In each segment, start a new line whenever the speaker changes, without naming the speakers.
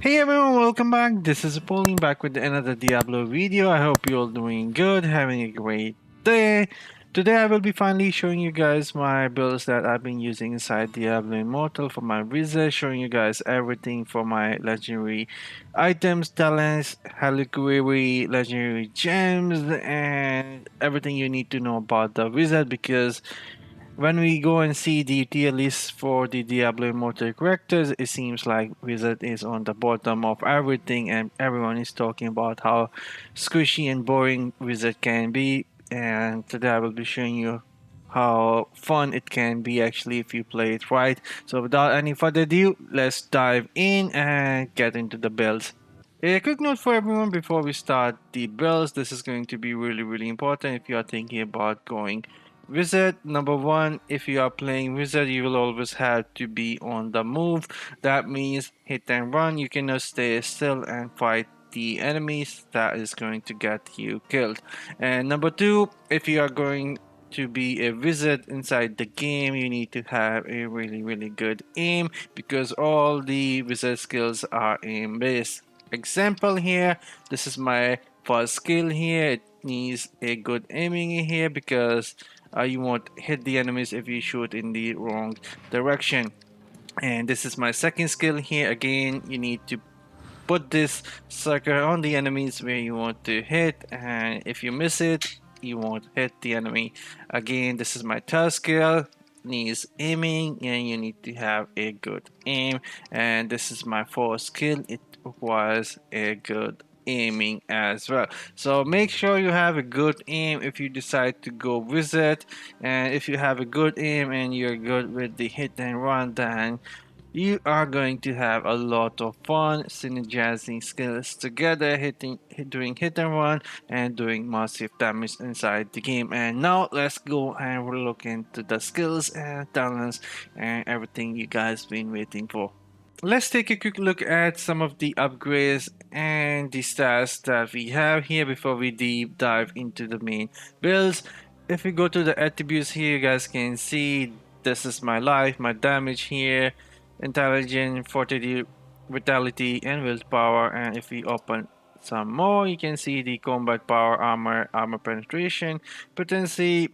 Hey everyone, welcome back. This is Apollyon back with another Diablo video. I hope you're all doing good, having a great day. Today I will be finally showing you guys my builds that I've been using inside Diablo Immortal for my wizard, showing you guys everything for my legendary items, talents, reliquary, legendary gems, and everything you need to know about the wizard because when we go and see the tier list for the Diablo Immortal characters, it seems like Wizard is on the bottom of everything, and everyone is talking about how squishy and boring Wizard can be. And today I will be showing you how fun it can be actually if you play it right. So without any further ado, let's dive in and get into the builds. A quick note for everyone before we start the builds. This is going to be really important if you are thinking about going wizard. Number one, if you are playing wizard, you will always have to be on the move. That means hit and run. You cannot stay still and fight the enemies. That is going to get you killed. And number two, if you are going to be a wizard inside the game, you need to have a really good aim because all the wizard skills are aim based. Example here, this is my first skill here. It needs a good aiming in here because you won't hit the enemies if you shoot in the wrong direction. And this is my second skill here. Again, you need to put this sucker on the enemies where you want to hit, and if you miss it, you won't hit the enemy. Again, this is my third skill. Needs aiming, and you need to have a good aim. And this is my fourth skill. It requires a good aiming as well. So make sure you have a good aim if you decide to go visit, and if you have a good aim and you're good with the hit and run, then you are going to have a lot of fun synergizing skills together, doing hit and run and doing massive damage inside the game. And now let's go and look into the skills and talents and everything you guys been waiting for. Let's take a quick look at some of the upgrades and the stats that we have here before we deep dive into the main builds. If we go to the attributes here, you guys can see this is my life, my damage here, intelligence, fortitude, vitality, and willpower. And if we open some more, you can see the combat power, armor penetration, potency,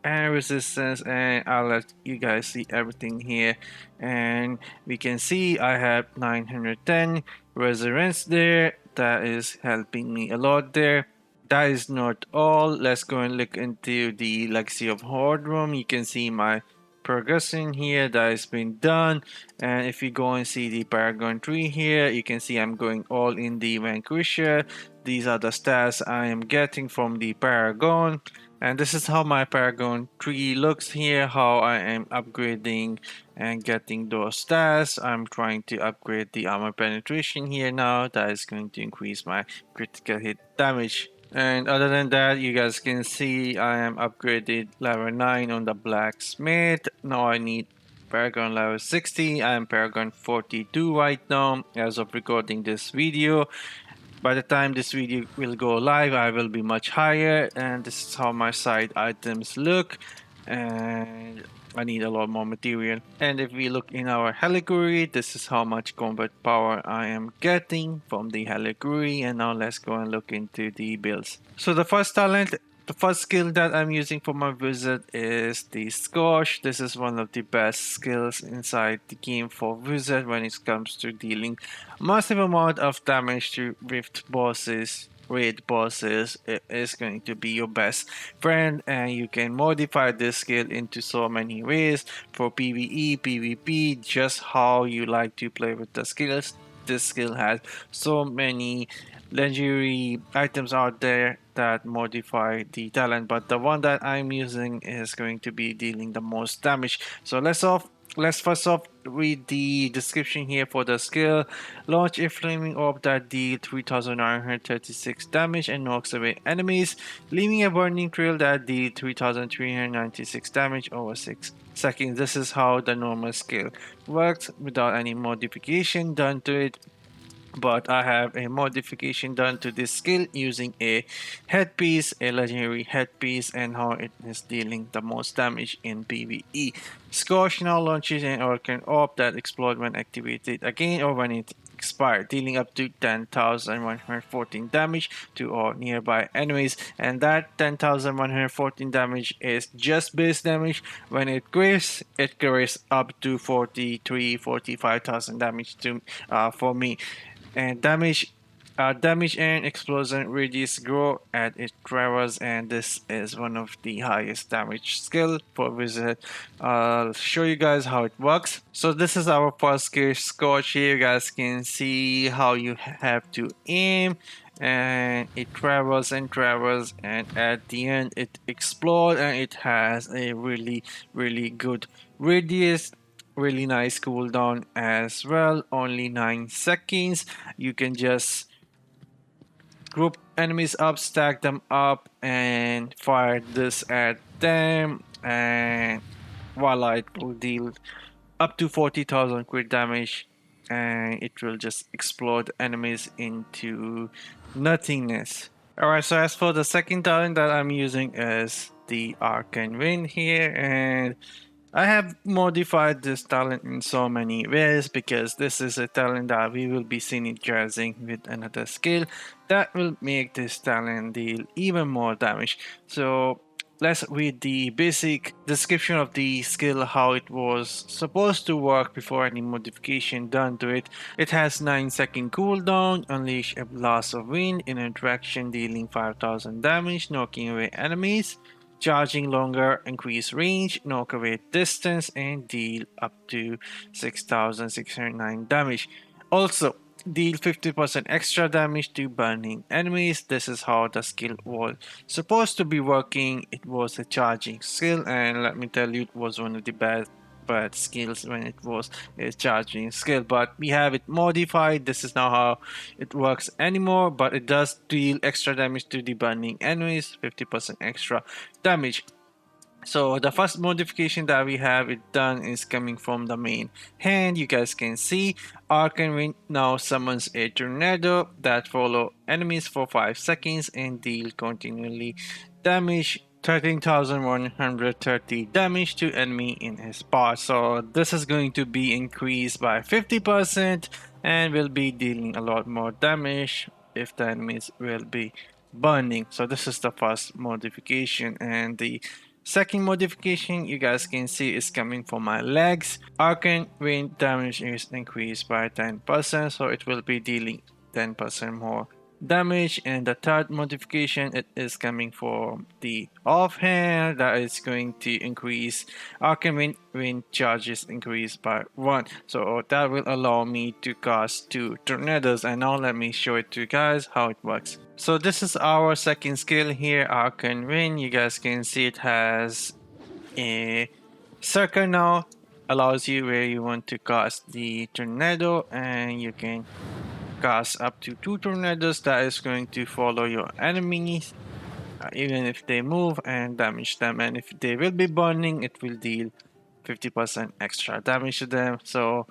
and resistance, and I'll let you guys see everything here. And we can see I have 910 resonance there. That is helping me a lot there. That is not all. Let's go and look into the legacy of horde room. You can see my progression here that has been done. And if you go and see the paragon tree here, you can see I'm going all in the vanquisher. These are the stats I am getting from the paragon. And this is how my Paragon tree looks here, how I am upgrading and getting those stats. I'm trying to upgrade the armor penetration here now. That is going to increase my critical hit damage. And other than that, you guys can see I am upgraded level 9 on the blacksmith. Now I need Paragon level 60. I am Paragon 42 right now as of recording this video. By the time this video will go live, I will be much higher, and this is how my side items look, and I need a lot more material. And if we look in our reliquary, this is how much combat power I am getting from the reliquary. And now let's go and look into the builds. So the first talent, the first skill that I'm using for my wizard is the Scorch. This is one of the best skills inside the game for wizard when it comes to dealing massive amount of damage to rift bosses, raid bosses. It is going to be your best friend, and you can modify this skill into so many ways for PvE, PvP, just how you like to play with the skills. This skill has so many legendary items out there that modify the talent, but the one that I'm using is going to be dealing the most damage. So let's first off read the description here for the skill. Launch a flaming orb that deals 3936 damage and knocks away enemies, leaving a burning trail that deals 3396 damage over 6 seconds. This is how the normal skill works without any modification done to it. But I have a modification done to this skill using a headpiece, a legendary headpiece, and how it is dealing the most damage in PvE. Scorch now launches an Arcane Orb that explodes when activated again or when it expired, dealing up to 10,114 damage to all nearby enemies. And that 10,114 damage is just base damage. When it carries up to 45,000 damage to for me. And damage and explosion radius grow as it travels, and this is one of the highest damage skill for wizard. I'll show you guys how it works. So this is our first skill, Scorch. Here you guys can see how you have to aim, and it travels and travels, and at the end it explodes, and it has a really good radius, really nice cooldown as well, only 9 seconds. You can just group enemies up, stack them up, and fire this at them, and voila, it will deal up to 40,000 crit damage, and it will just explode enemies into nothingness. Alright, so as for the second talent that I'm using is the Arcane Wind here, and I have modified this talent in so many ways because this is a talent that we will be synergizing with another skill that will make this talent deal even more damage. So let's read the basic description of the skill, how it was supposed to work before any modification done to it. It has 9-second cooldown, unleash a blast of wind in interaction dealing 5,000 damage, knocking away enemies. Charging longer, increase range, knock away distance, and deal up to 6,609 damage. Also, deal 50% extra damage to burning enemies. This is how the skill was supposed to be working. It was a charging skill, and let me tell you, it was one of the bad skills when it was a charging skill, but we have it modified. This is not how it works anymore, but it does deal extra damage to the burning enemies, 50% extra damage. So the first modification that we have it done is coming from the main hand. You guys can see Arcane Wind now summons a tornado that follow enemies for 5 seconds and deal continually damage, 13,130 damage to enemy in his path. So this is going to be increased by 50% and will be dealing a lot more damage if the enemies will be burning. So this is the first modification, and the second modification you guys can see is coming from my legs. Arcane Wind damage is increased by 10%, so it will be dealing 10% more damage. And the third modification, it is coming from the offhand, that is going to increase Arcane Wind charges increased by 1, so that will allow me to cast 2 tornadoes. And now let me show it to you guys how it works. So this is our second skill here, Arcane Wind. You guys can see it has a circle now, allows you where you want to cast the tornado, and you can cast up to 2 tornadoes that is going to follow your enemies even if they move and damage them, and if they will be burning it will deal 50% extra damage to them. So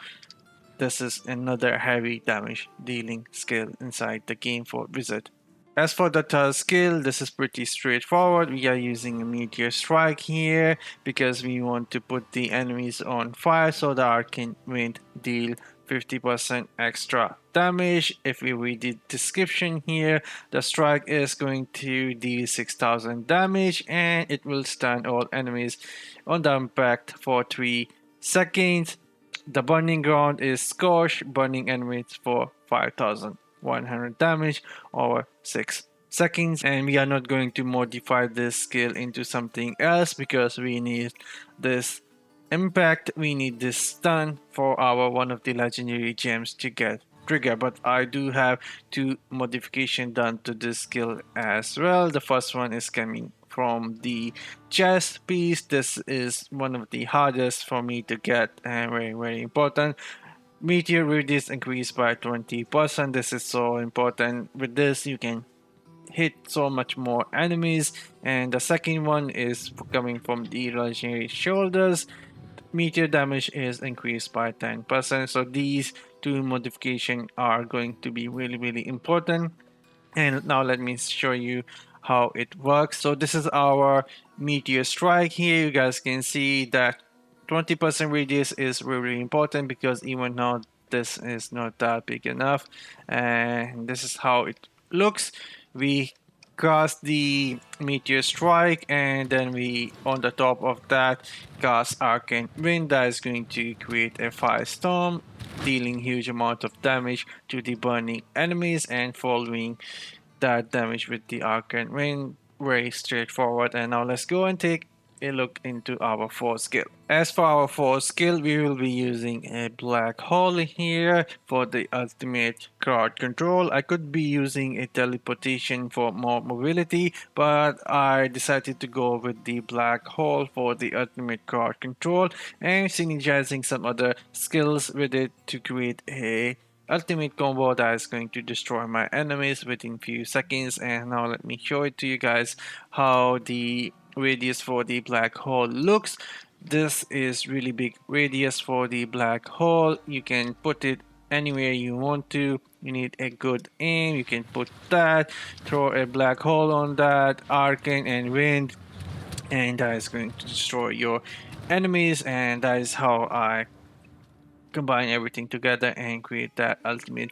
this is another heavy damage dealing skill inside the game for Wizard. As for the third skill, this is pretty straightforward. We are using a Meteor Strike here because we want to put the enemies on fire, so the Arcane Wind deal 50% extra damage. If we read the description here, the strike is going to deal 6,000 damage and it will stun all enemies on the impact for 3 seconds. The burning ground is Scorch, burning enemies for 5,100 damage over 6 seconds. And we are not going to modify this skill into something else because we need this impact, we need this stun for our one of the legendary gems to get trigger. But I do have 2 modifications done to this skill as well. The first one is coming from the chest piece. This is one of the hardest for me to get and very important. Meteor radius increased by 20%. This is so important. With this you can hit so much more enemies. And the second one is coming from the legendary shoulders. Meteor damage is increased by 10%. So these 2 modifications are going to be really important. And now let me show you how it works. So this is our Meteor Strike here. You guys can see that 20% radius is really important because even now this is not that big enough. And this is how it looks. We cast the Meteor Strike, and then we, on the top of that, cast Arcane Wind. That is going to create a firestorm, dealing huge amount of damage to the burning enemies, and following that damage with the Arcane Wind. Very straightforward. And now let's go and take a look into our fourth skill. As for our fourth skill, we will be using a black hole here for the ultimate crowd control. I could be using a teleportation for more mobility, but I decided to go with the black hole for the ultimate crowd control and synergizing some other skills with it to create a ultimate combo that is going to destroy my enemies within few seconds. And now let me show it to you guys how the radius for the black hole looks. This is really big radius for the black hole. You can put it anywhere you want to. You need a good aim. You can put that, throw a black hole on that, Arcane and Wind, and that is going to destroy your enemies. And that is how I combine everything together and create that ultimate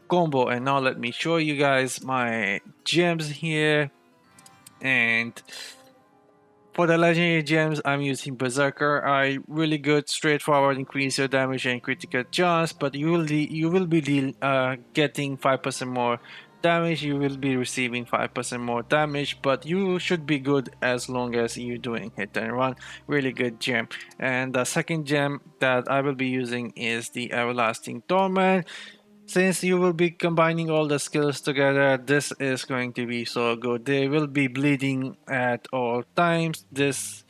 combo. And now let me show you guys my gems here. And for the legendary gems, I'm using Berserker. I really good, straightforward, increase your damage and critical chance, but you will be getting 5% more damage. You will be receiving 5% more damage, but you should be good as long as you're doing hit and run. Really good gem. And the second gem that I will be using is the Everlasting Torment. Since you will be combining all the skills together, this is going to be so good. They will be bleeding at all times. This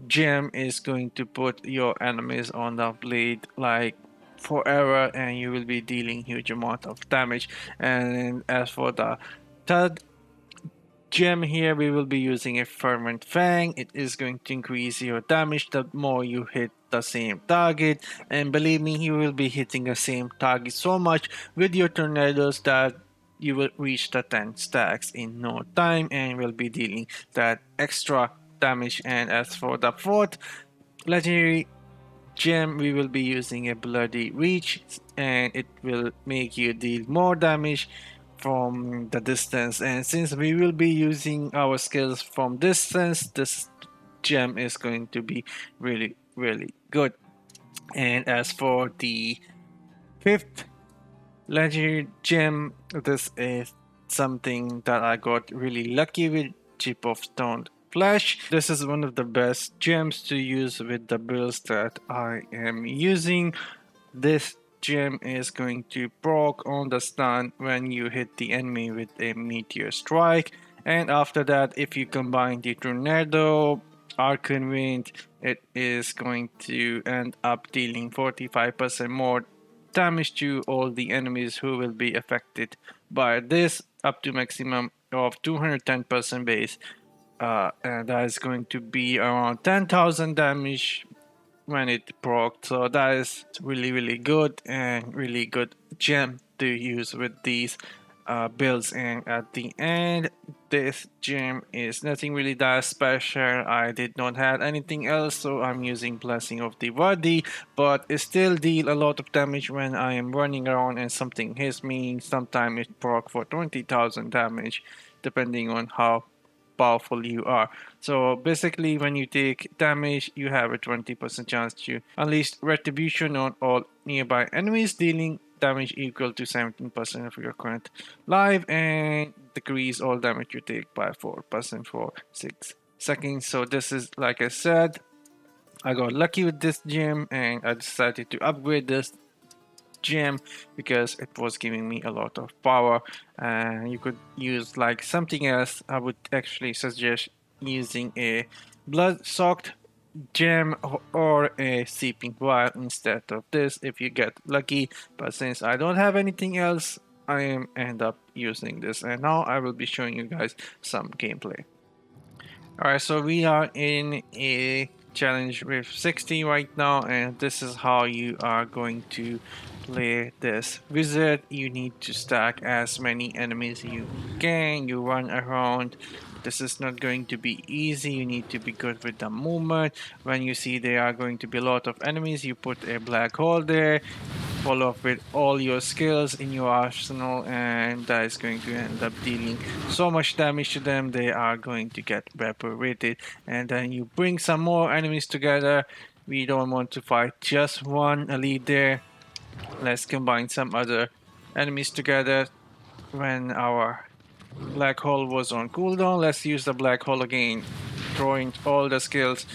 gem is going to put your enemies on the bleed like forever, and you will be dealing huge amount of damage. And as for the third gem here, we will be using a Fervent Fang. It is going to increase your damage the more you hit the same target, and believe me, you will be hitting the same target so much with your tornadoes that you will reach the 10 stacks in no time and will be dealing that extra damage. And as for the fourth legendary gem, we will be using a Bloody Reach, and it will make you deal more damage from the distance. And since we will be using our skills from distance, this gem is going to be really good. And as for the fifth legendary gem, this is something that I got really lucky with, Chip of Stone Flesh. This is one of the best gems to use with the builds that I am using. This gem is going to proc on the stun when you hit the enemy with a Meteor Strike. And after that, if you combine the Tornado, Arcane Wind, it is going to end up dealing 45% more damage to all the enemies who will be affected by this, up to maximum of 210% base. And that is going to be around 10,000 damage when it proc. So that is really good and really good gem to use with these builds. And at the end, this gem is nothing really that special. I did not have anything else, so I'm using Blessing of the Body, but it still deal a lot of damage when I am running around and something hits me. Sometimes it proc for 20,000 damage depending on how powerful you are. So basically, when you take damage, you have a 20% chance to unleash Retribution on all nearby enemies, dealing damage equal to 17% of your current life, and decrease all damage you take by 4% for 6 seconds. So this is, like I said, I got lucky with this gem and I decided to upgrade this gem because it was giving me a lot of power. And you could use like something else. I would actually suggest using a blood soaked gem or a seeping vial instead of this if you get lucky, but since I don't have anything else, I am end up using this. And now I will be showing you guys some gameplay. Alright, so we are in a challenge with 60 right now, and this is how you are going to play this wizard. You need to stack as many enemies you can. You run around. This is not going to be easy. You need to be good with the movement. When you see there are going to be a lot of enemies, you put a black hole there. follow up with all your skills in your arsenal, and that is going to end up dealing so much damage to them they are going to get evaporated. And then you bring some more enemies together. We don't want to fight just one elite there. Let's combine some other enemies together. When our black hole was on cooldown, let's use the black hole again, throwing all the skills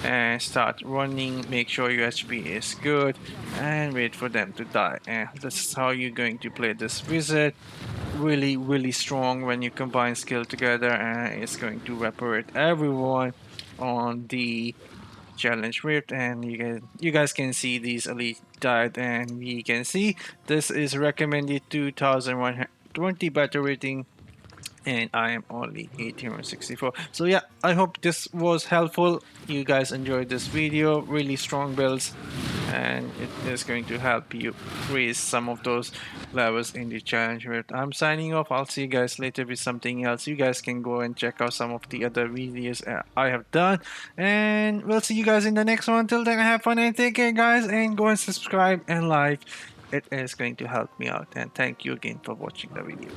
and start running. Make sure your HP is good and wait for them to die. And this is how you're going to play this wizard. Really strong when you combine skill together, and it's going to evaporate everyone on the challenge rift. And you guys can see these elite died, and we can see this is recommended 2120 battle rating, and I am only 1864. So yeah, I hope this was helpful. You guys enjoyed this video. Really strong builds, and it is going to help you raise some of those levels in the challenge world. I'm signing off. I'll see you guys later with something else. You guys can go and check out some of the other videos I have done, and we'll see you guys in the next one. Till then, have fun and take care, guys, and go and subscribe and like. It is going to help me out, and thank you again for watching the video.